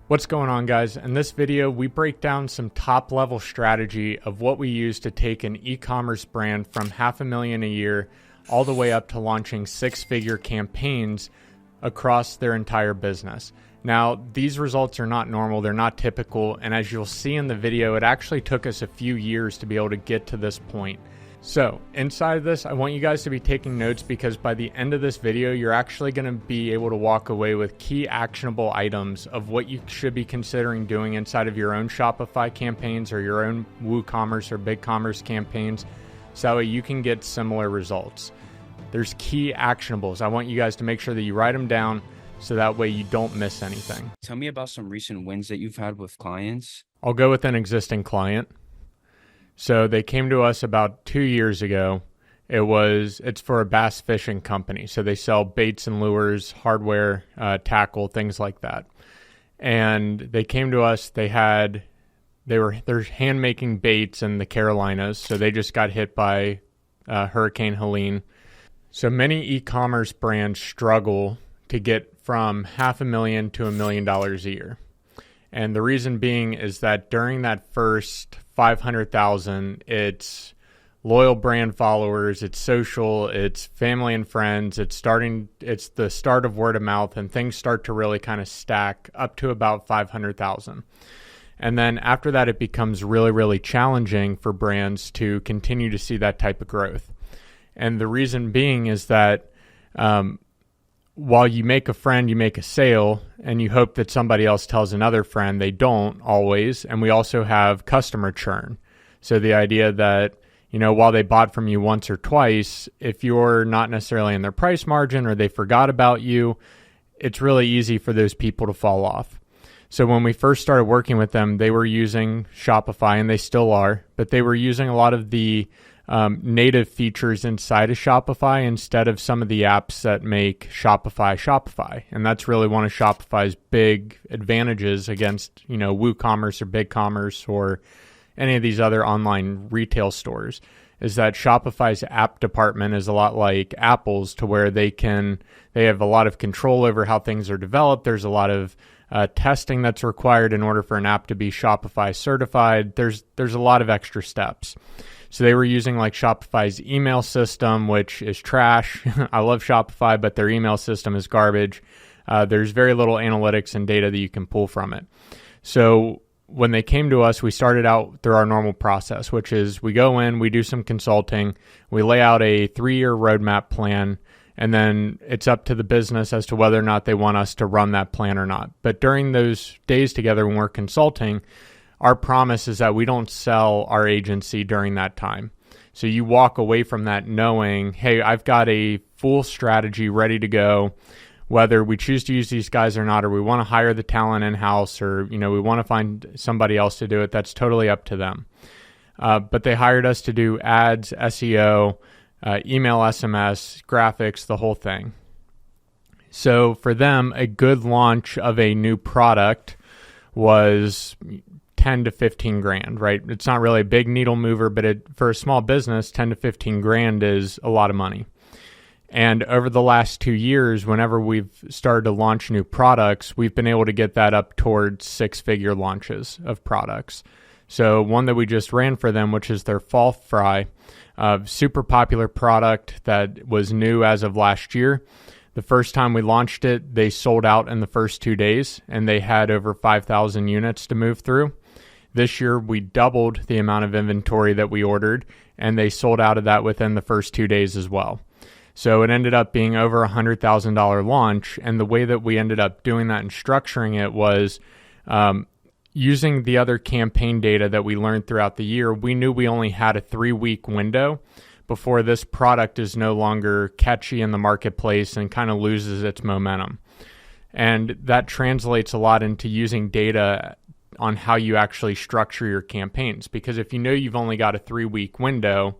What's going on, guys? In this video, we break down some top level strategy of what we use to take an e-commerce brand from $500,000 a year all the way up to launching six-figure campaigns across their entire business. Now, these results are not normal, they're not typical, and as you'll see in the video, it actually took us a few years to be able to get to this point. So inside of this, I want you guys to be taking notes because by the end of this video, you're actually going to be able to walk away with key actionable items of what you should be considering doing inside of your own Shopify campaigns or your own WooCommerce or BigCommerce campaigns, so that way you can get similar results. There's key actionables. I want you guys to make sure that you write them down so that way you don't miss anything. Tell me about some recent wins that you've had with clients. I'll go with an existing client. So they came to us about 2 years ago. It's for a bass fishing company. So they sell baits and lures, hardware, tackle, things like that. And they came to us, they're hand making baits in the Carolinas. So they just got hit by Hurricane Helene. So many e-commerce brands struggle to get from $500,000 to $1 million a year. And the reason being is that during that first 500,000, it's loyal brand followers, it's social, it's family and friends, it's the start of word of mouth, and things start to really kind of stack up to about 500,000. And then after that, it becomes really, really challenging for brands to continue to see that type of growth. And the reason being is that while you make a friend, you make a sale, and you hope that somebody else tells another friend, they don't always. And we also have customer churn. So the idea that, while they bought from you once or twice, if you're not necessarily in their price margin or they forgot about you, it's really easy for those people to fall off. So when we first started working with them, they were using Shopify, and they still are, but they were using a lot of the native features inside of Shopify instead of some of the apps that make Shopify. And that's really one of Shopify's big advantages against, WooCommerce or BigCommerce or any of these other online retail stores, is that Shopify's app department is a lot like Apple's, to where they have a lot of control over how things are developed. There's a lot of testing that's required in order for an app to be Shopify certified. There's a lot of extra steps. So they were using like Shopify's email system, which is trash. I love Shopify, but their email system is garbage. There's very little analytics and data that you can pull from it. So when they came to us, we started out through our normal process, which is we go in, we do some consulting, we lay out a 3-year roadmap plan, and then it's up to the business as to whether or not they want us to run that plan or not. But during those days together when we're consulting, our promise is that we don't sell our agency during that time. So you walk away from that knowing, hey, I've got a full strategy ready to go, whether we choose to use these guys or not, or we want to hire the talent in-house, or we want to find somebody else to do it. That's totally up to them. But they hired us to do ads, SEO, email, SMS, graphics, the whole thing. So for them, a good launch of a new product was 10 to 15 grand, right? It's not really a big needle mover, but for a small business, 10 to 15 grand is a lot of money. And over the last 2 years, whenever we've started to launch new products, we've been able to get that up towards 6-figure launches of products. So one that we just ran for them, which is their fall fry, super popular product that was new as of last year. The first time we launched it, they sold out in the first 2 days, and they had over 5,000 units to move through. This year, we doubled the amount of inventory that we ordered, and they sold out of that within the first 2 days as well. So it ended up being over $100,000 launch, and the way that we ended up doing that and structuring it was using the other campaign data that we learned throughout the year. We knew we only had a 3-week window before this product is no longer catchy in the marketplace and kind of loses its momentum. And that translates a lot into using data on how you actually structure your campaigns. Because if you know you've only got a 3-week window,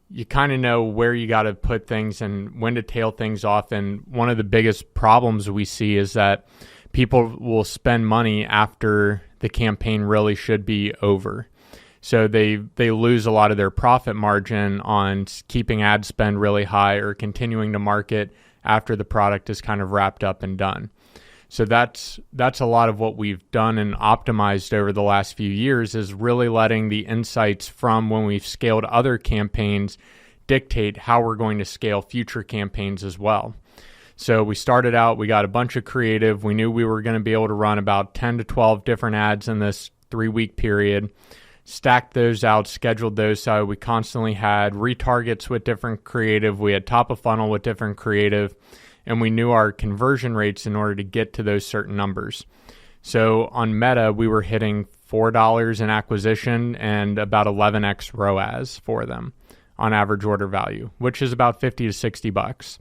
you kind of know where you got to put things and when to tail things off. And one of the biggest problems we see is that people will spend money after the campaign really should be over. So they lose a lot of their profit margin on keeping ad spend really high or continuing to market after the product is kind of wrapped up and done. So that's a lot of what we've done and optimized over the last few years, is really letting the insights from when we've scaled other campaigns dictate how we're going to scale future campaigns as well. So we started out, we got a bunch of creative. We knew we were going to be able to run about 10 to 12 different ads in this 3-week period, stacked those out, scheduled those. So we constantly had retargets with different creative. We had top of funnel with different creative, and we knew our conversion rates in order to get to those certain numbers. So on Meta, we were hitting $4 in acquisition and about 11x ROAS for them on average order value, which is about 50 to 60 bucks.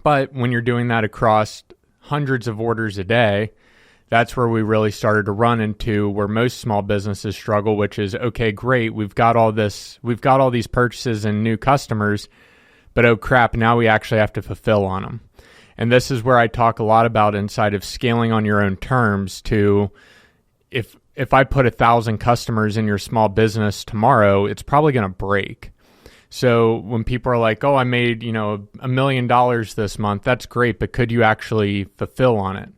But when you're doing that across hundreds of orders a day, that's where we really started to run into where most small businesses struggle, which is, okay, great, we've got all these purchases and new customers, but oh crap, now we actually have to fulfill on them. And this is where I talk a lot about inside of scaling on your own terms to, if I put 1,000 customers in your small business tomorrow, it's probably going to break. So when people are like, oh, I made, $1 million this month, that's great, but could you actually fulfill on it?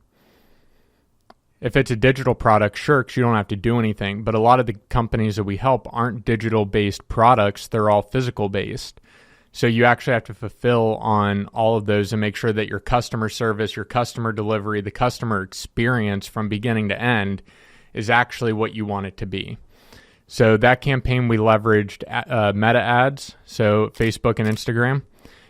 If it's a digital product, sure, 'cause you don't have to do anything. But a lot of the companies that we help aren't digital-based products. They're all physical-based. So you actually have to fulfill on all of those and make sure that your customer service, your customer delivery, the customer experience from beginning to end is actually what you want it to be. So that campaign, we leveraged Meta ads, so Facebook and Instagram.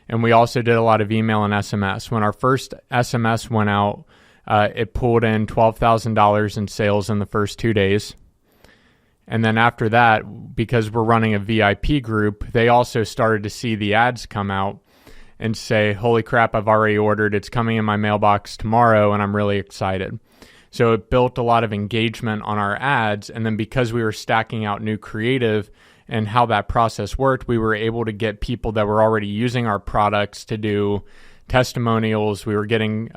And we also did a lot of email and SMS. When our first SMS went out, it pulled in $12,000 in sales in the first 2 days. And then after that, because we're running a VIP group, they also started to see the ads come out and say, holy crap, I've already ordered. It's coming in my mailbox tomorrow, and I'm really excited. So it built a lot of engagement on our ads. And then because we were stacking out new creative and how that process worked, we were able to get people that were already using our products to do testimonials. We were getting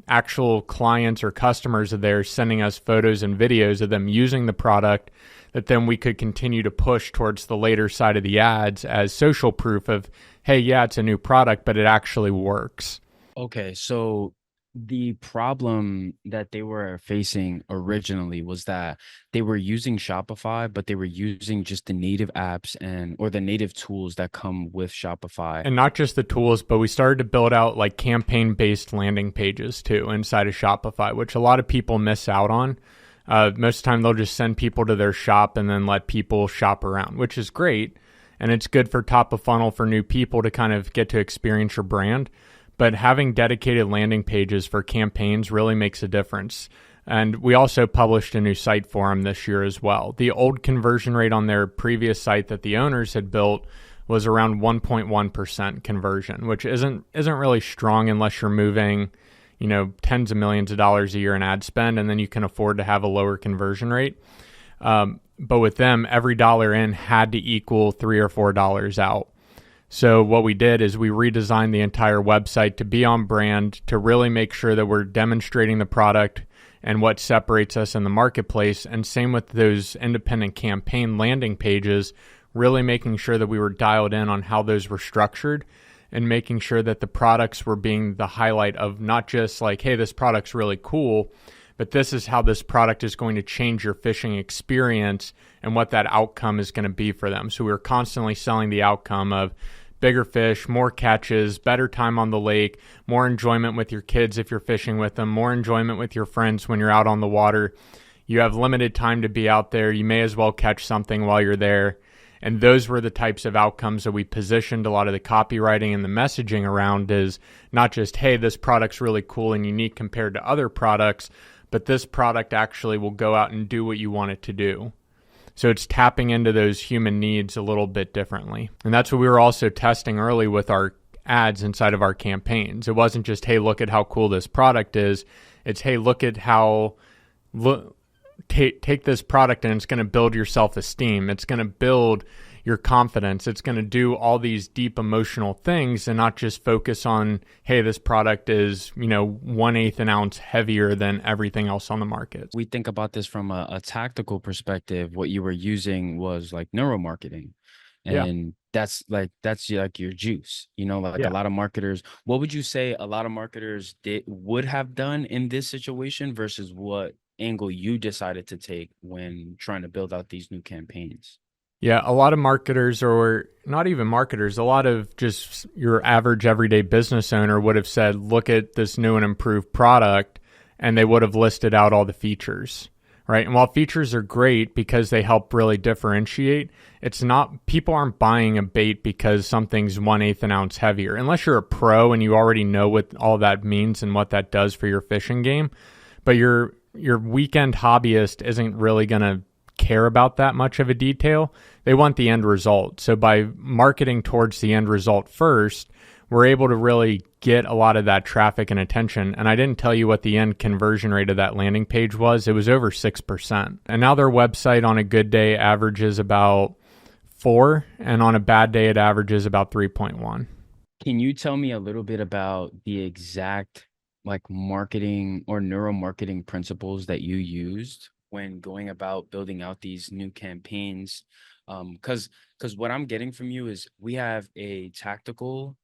actual clients or customers of theirs sending us photos and videos of them using the product that then we could continue to push towards the later side of the ads as social proof of, hey, yeah, it's a new product, but it actually works. Okay, so the problem that they were facing originally was that they were using Shopify, but they were using just the native apps or the native tools that come with Shopify. And not just the tools, but we started to build out like campaign-based landing pages too inside of Shopify, which a lot of people miss out on. Most of the time they'll just send people to their shop and then let people shop around, which is great. And it's good for top of funnel for new people to kind of get to experience your brand. But having dedicated landing pages for campaigns really makes a difference. And we also published a new site for them this year as well. The old conversion rate on their previous site that the owners had built was around 1.1% conversion, which isn't really strong unless you're moving, tens of millions of dollars a year in ad spend, and then you can afford to have a lower conversion rate. But with them, every dollar in had to equal $3 or $4 out. So what we did is we redesigned the entire website to be on brand, to really make sure that we're demonstrating the product and what separates us in the marketplace. And same with those independent campaign landing pages, really making sure that we were dialed in on how those were structured and making sure that the products were being the highlight of not just like, hey, this product's really cool, but this is how this product is going to change your fishing experience and what that outcome is going to be for them. So we were constantly selling the outcome of bigger fish, more catches, better time on the lake, more enjoyment with your kids if you're fishing with them, more enjoyment with your friends when you're out on the water. You have limited time to be out there. You may as well catch something while you're there. And those were the types of outcomes that we positioned a lot of the copywriting and the messaging around, is not just, hey, this product's really cool and unique compared to other products, but this product actually will go out and do what you want it to do. So it's tapping into those human needs a little bit differently. And that's what we were also testing early with our ads inside of our campaigns. It wasn't just, hey, look at how cool this product is. It's, hey, look at how, take this product and it's going to build your self-esteem. It's going to build your confidence. It's going to do all these deep emotional things and not just focus on, hey, this product is, 1/8 an ounce heavier than everything else on the market. We think about this from a tactical perspective. What you were using was like neuromarketing. Yeah. And that's like your juice, like a Yeah. lot of marketers. What would you say a lot of marketers would have done in this situation versus what angle you decided to take when trying to build out these new campaigns? Yeah, a lot of marketers, or not even marketers, a lot of just your average everyday business owner would have said, look at this new and improved product, and they would have listed out all the features, right? And while features are great because they help really differentiate, it's not, people aren't buying a bait because something's 1/8 an ounce heavier. Unless you're a pro and you already know what all that means and what that does for your fishing game. But your weekend hobbyist isn't really going to care about that much of a detail. They want the end result. So by marketing towards the end result first, we're able to really get a lot of that traffic and attention. And I didn't tell you what the end conversion rate of that landing page was. It was over 6%. And now their website on a good day averages about 4, and on a bad day it averages about 3.1. Can you tell me a little bit about the exact like marketing or neuromarketing principles that you used when going about building out these new campaigns? Because what I'm getting from you is we have a tactical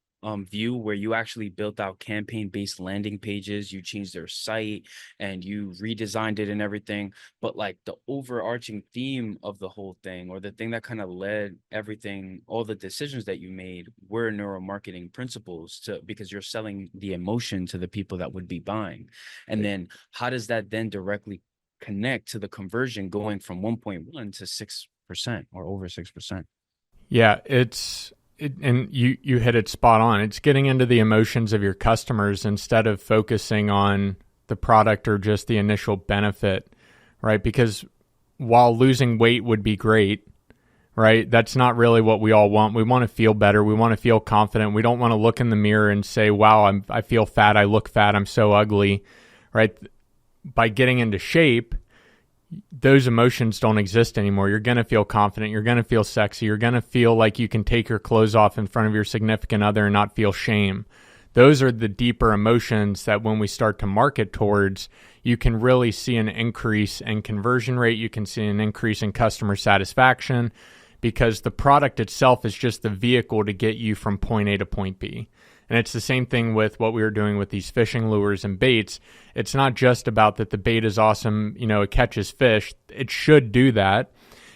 view where you actually built out campaign-based landing pages, you changed their site and you redesigned it and everything. But like the overarching theme of the whole thing, or the thing that kind of led everything, all the decisions that you made were neuromarketing principles, to because you're selling the emotion to the people that would be buying. And then how does that then directly connect to the conversion going from 1.1 to 6% or over 6%? Yeah, and you hit it spot on. It's getting into the emotions of your customers instead of focusing on the product or just the initial benefit, right? Because while losing weight would be great, right? That's not really what we all want. We want to feel better. We want to feel confident. We don't want to look in the mirror and say, "Wow, I feel fat. I look fat. I'm so ugly," right? By getting into shape, those emotions don't exist anymore. You're going to feel confident. You're going to feel sexy. You're going to feel like you can take your clothes off in front of your significant other and not feel shame. Those are the deeper emotions that when we start to market towards, you can really see an increase in conversion rate. You can see an increase in customer satisfaction because the product itself is just the vehicle to get you from point A to point B. And it's the same thing with what we were doing with these fishing lures and baits. It's not just about that the bait is awesome, it catches fish. It should do that.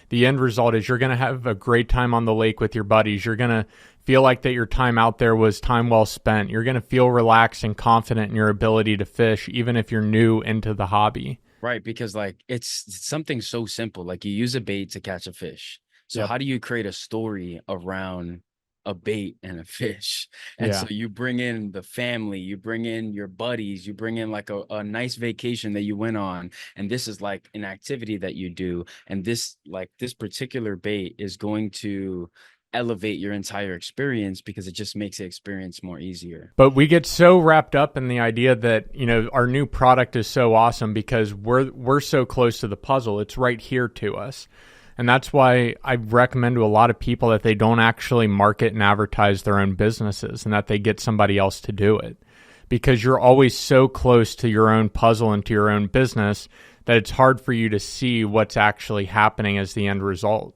The end result is you're going to have a great time on the lake with your buddies. You're going to feel like that your time out there was time well spent. You're going to feel relaxed and confident in your ability to fish, even if you're new into the hobby. Right, because like it's something so simple. Like you use a bait to catch a fish. So Yep. how do you create a story around a bait and a fish? And so Yeah. you bring in the family, you bring in your buddies, you bring in like a nice vacation that you went on. And this is like an activity that you do. And this particular bait is going to elevate your entire experience because it just makes the experience more easier. But we get so wrapped up in the idea that, our new product is so awesome because we're so close to the puzzle. It's right here to us. And that's why I recommend to a lot of people that they don't actually market and advertise their own businesses and that they get somebody else to do it. Because you're always so close to your own puzzle and to your own business that it's hard for you to see what's actually happening as the end result.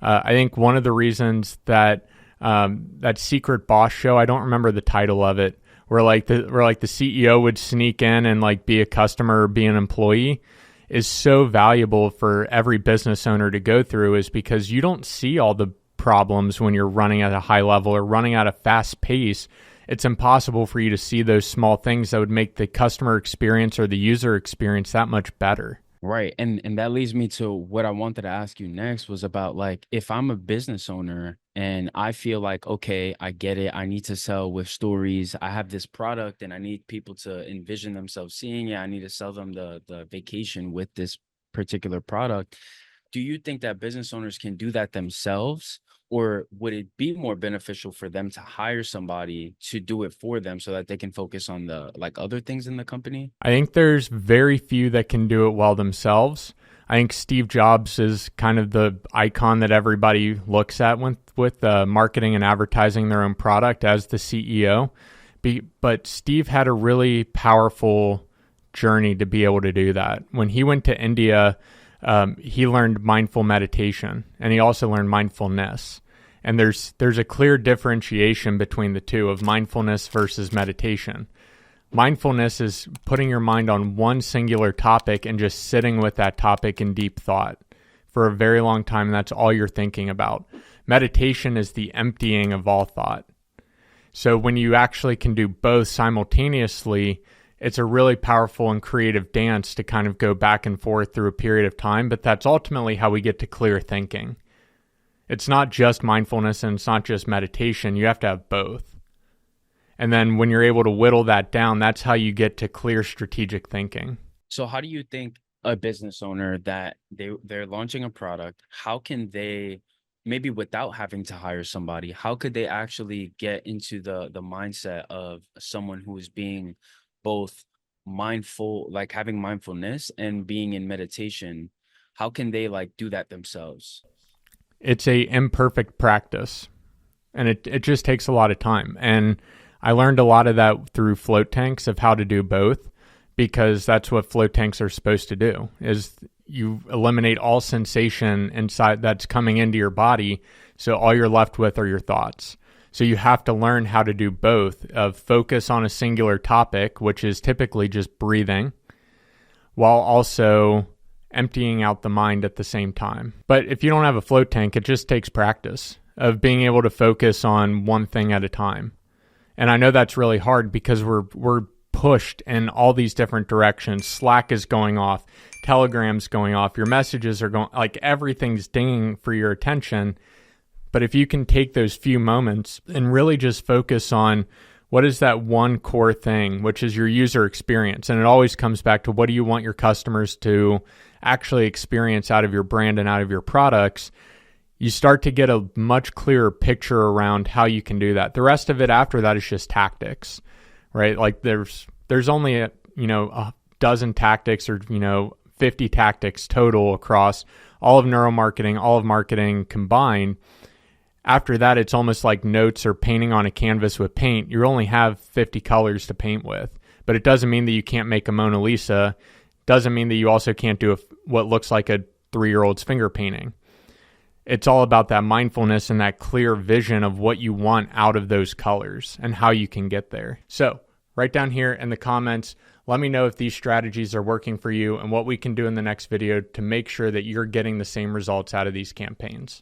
I think one of the reasons that that Secret Boss show, I don't remember the title of it, where the CEO would sneak in and like be a customer or be an employee, is so valuable for every business owner to go through, is because you don't see all the problems when you're running at a high level or running at a fast pace. It's impossible for you to see those small things that would make the customer experience or the user experience that much better. Right. And that leads me to what I wanted to ask you next was about like if I'm a business owner and I feel like, okay, I get it. I need to sell with stories. I have this product and I need people to envision themselves seeing it. I need to sell them the vacation with this particular product. Do you think that business owners can do that themselves? Or would it be more beneficial for them to hire somebody to do it for them so that they can focus on the like other things in the company? I think there's very few that can do it well themselves. I think Steve Jobs is kind of the icon that everybody looks at with marketing and advertising their own product as the CEO. But Steve had a really powerful journey to be able to do that. When he went to India, he learned mindful meditation and he also learned mindfulness. And there's a clear differentiation between the two of mindfulness versus meditation. Mindfulness is putting your mind on one singular topic and just sitting with that topic in deep thought for a very long time, and that's all you're thinking about. Meditation is the emptying of all thought. So when you actually can do both simultaneously, it's a really powerful and creative dance to kind of go back and forth through a period of time, but that's ultimately how we get to clear thinking. It's not just mindfulness and it's not just meditation. You have to have both. And then when you're able to whittle that down, that's how you get to clear strategic thinking. So how do you think a business owner that they're launching a product, how can they, maybe without having to hire somebody, how could they actually get into the mindset of someone who is being both mindful, like having mindfulness and being in meditation? How can they like do that themselves? It's a imperfect practice, and it just takes a lot of time. And I learned a lot of that through float tanks of how to do both, because that's what float tanks are supposed to do, is you eliminate all sensation inside that's coming into your body. So all you're left with are your thoughts. So you have to learn how to do both, of focus on a singular topic, which is typically just breathing, while also emptying out the mind at the same time. But if you don't have a float tank, it just takes practice of being able to focus on one thing at a time. And I know that's really hard because we're pushed in all these different directions. Slack is going off, Telegram's going off, your messages are going, like everything's dinging for your attention. But if you can take those few moments and really just focus on what is that one core thing, which is your user experience. And it always comes back to, what do you want your customers to actually experience out of your brand and out of your products? You start to get a much clearer picture around how you can do that. The rest of it after that is just tactics, right? Like there's only a dozen tactics, or 50 tactics total across all of neuromarketing, all of marketing combined. After that, it's almost like notes or painting on a canvas with paint. You only have 50 colors to paint with, but it doesn't mean that you can't make a Mona Lisa. Doesn't mean that you also can't do what looks like a 3-year-old's finger painting. It's all about that mindfulness and that clear vision of what you want out of those colors and how you can get there. So right down here in the comments, let me know if these strategies are working for you and what we can do in the next video to make sure that you're getting the same results out of these campaigns.